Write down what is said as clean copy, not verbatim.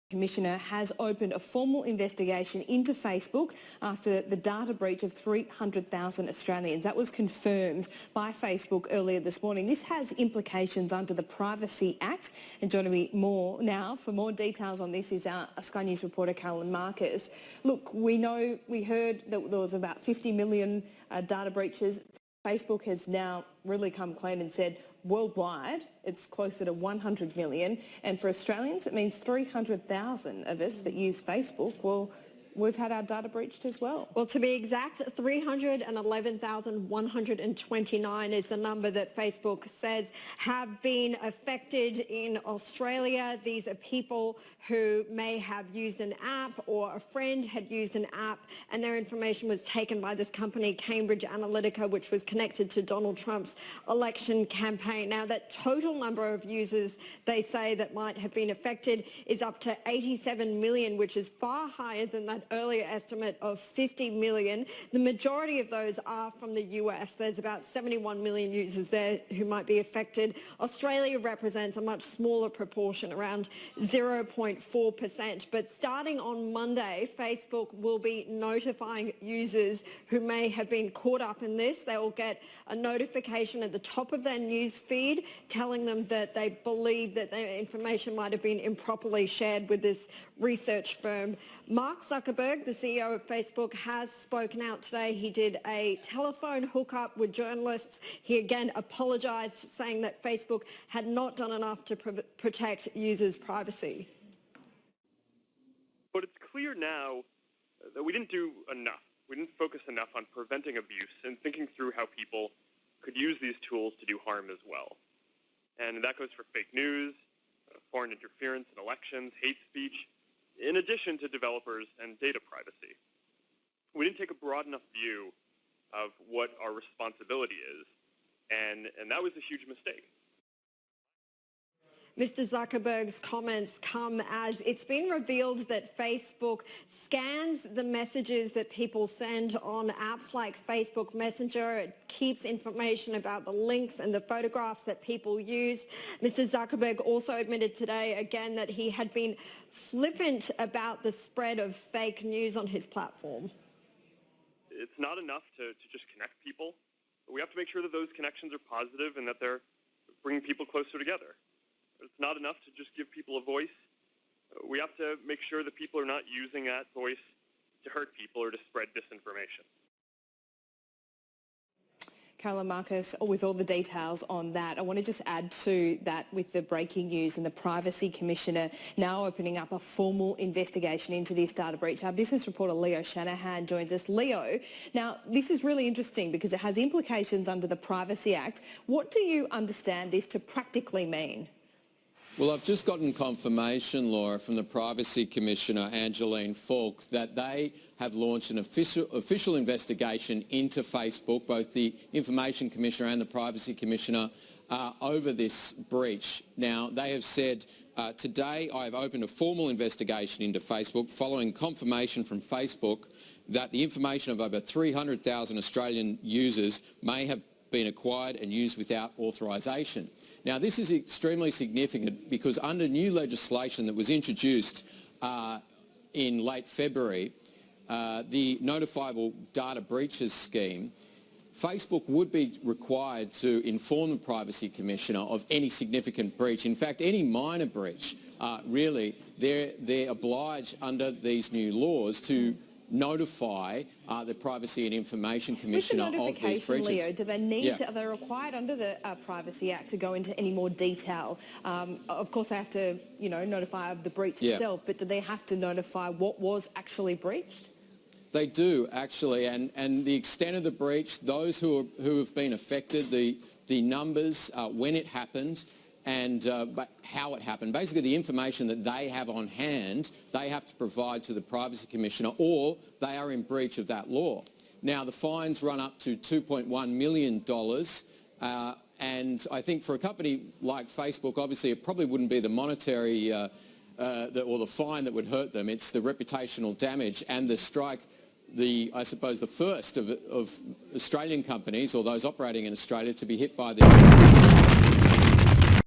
Commissioner has opened a formal investigation into Facebook after the data breach of 300,000 Australians. That was confirmed by Facebook earlier this morning. This has implications under the Privacy Act. And joining me now for more details on this is our Sky News reporter Carolyn Marcus. Look, we heard that there was about 50 million data breaches. Facebook has now really come clean and said worldwide it's closer to 100 million, and for Australians it means 300,000 of us that use Facebook. Well, we've had our data breached as well. Well, to be exact, 311,129 is the number that Facebook says have been affected in Australia. These are people who may have used an app or a friend had used an app and their information was taken by this company, Cambridge Analytica, which was connected to Donald Trump's election campaign. Now, that total number of users they say that might have been affected is up to 87 million, which is far higher than that earlier estimate of 50 million. The majority of those are from the US. There's about 71 million users there who might be affected. Australia represents a much smaller proportion, around 0.4%. But starting on Monday, Facebook will be notifying users who may have been caught up in this. They will get a notification at the top of their news feed telling them that they believe that their information might have been improperly shared with this research firm. Mark Zuckerberg, the CEO of Facebook, has spoken out today. He did a telephone hookup with journalists. He again apologised, saying that Facebook had not done enough to protect users' privacy. But it's clear now that we didn't do enough. We didn't focus enough on preventing abuse and thinking through how people could use these tools to do harm as well. And that goes for fake news, foreign interference in elections, hate speech, in addition to developers and data privacy. We didn't take a broad enough view of what our responsibility is, and that was a huge mistake. Mr. Zuckerberg's comments come as it's been revealed that Facebook scans the messages that people send on apps like Facebook Messenger. It keeps information about the links and the photographs that people use. Mr. Zuckerberg also admitted today again that he had been flippant about the spread of fake news on his platform. It's not enough to just connect people. We have to make sure that those connections are positive and that they're bringing people closer together. It's not enough to just give people a voice. We have to make sure that people are not using that voice to hurt people or to spread disinformation. Carolyn Marcus, with all the details on that, I want to just add to that with the breaking news and the Privacy Commissioner now opening up a formal investigation into this data breach. Our business reporter Leo Shanahan joins us. Leo, now this is really interesting because it has implications under the Privacy Act. What do you understand this to practically mean? Well, I've just gotten confirmation, Laura, from the Privacy Commissioner, Angeline Falk, that they have launched an official investigation into Facebook, both the Information Commissioner and the Privacy Commissioner, over this breach. Now, they have said, today I have opened a formal investigation into Facebook following confirmation from Facebook that the information of over 300,000 Australian users may have been acquired and used without authorisation. Now, this is extremely significant because under new legislation that was introduced in late February, the Notifiable Data Breaches Scheme, Facebook would be required to inform the Privacy Commissioner of any significant breach. In fact, any minor breach, really, they're obliged under these new laws to notify the Privacy and Information Commissioner of these breaches. Leo, do they need to, are they required under the Privacy Act to go into any more detail? Of course, they have to, notify of the breach itself, but do they have to notify what was actually breached? They do, actually, and the extent of the breach, those who have been affected, the numbers, when it happened, and how it happened. Basically, the information that they have on hand, they have to provide to the Privacy Commissioner, or they are in breach of that law. Now, the fines run up to $2.1 million, and I think for a company like Facebook, obviously, it probably wouldn't be the monetary or the fine that would hurt them. It's the reputational damage and the strike. I suppose the first of Australian companies, or those operating in Australia, to be hit by the